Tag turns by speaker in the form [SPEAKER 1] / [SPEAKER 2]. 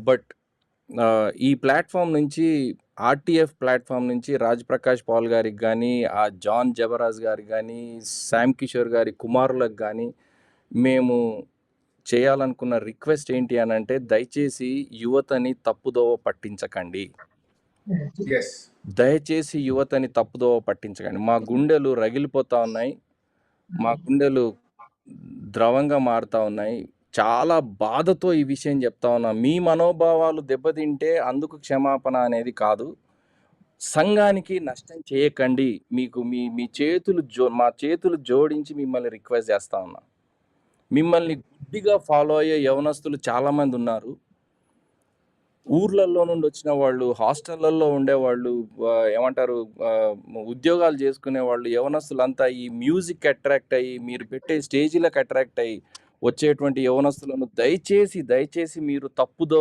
[SPEAKER 1] But ఈ platform నుంచి RTF platform నుంచి 'రాజ్ ప్రకాష్ పాల్' గారికి గానీ, జాన్ జబరాజ్ గారికి గానీ, శ్యామ్ కిషోర్ గారి కుమారులకు గానీ, మేము చేయాలనుకున్న రిక్వెస్ట్ ఏంటి అనంటే, దయచేసి యువతని తప్పుదోవ పట్టించకండి.
[SPEAKER 2] యెస్.
[SPEAKER 1] దయచేసి యువతని తప్పుదోవ పట్టించకండి. మా గుండెలు రగిలిపోతా ఉన్నాయి. మా గుండెలు ద్రవంగా మారుతా ఉన్నాయి. చాలా బాధతో ఈ విషయం చెప్తా ఉన్నా. మీ మనోభావాలు దెబ్బతింటే అందుకు క్షమాపణ అనేది కాదు. సంఘానికి నష్టం చేయకండి. మీకు మీ మీ చేతులు మా చేతులు జోడించి మిమ్మల్ని రిక్వెస్ట్ చేస్తా ఉన్నా. మిమ్మల్ని గుడ్డిగా ఫాలో అయ్యే యవనస్తులు చాలామంది ఉన్నారు. ఊర్లల్లో నుండి వచ్చిన వాళ్ళు, హాస్టళ్లలో ఉండేవాళ్ళు, ఏమంటారు, ఉద్యోగాలు చేసుకునేవాళ్ళు, యవనస్తులంతా ఈ మ్యూజిక్ అట్రాక్ట్ అయ్యి, మీరు పెట్టే స్టేజీలకు అట్రాక్ట్ అయ్యి వచ్చేటువంటి యవనస్తులను దయచేసి మీరు తప్పుదో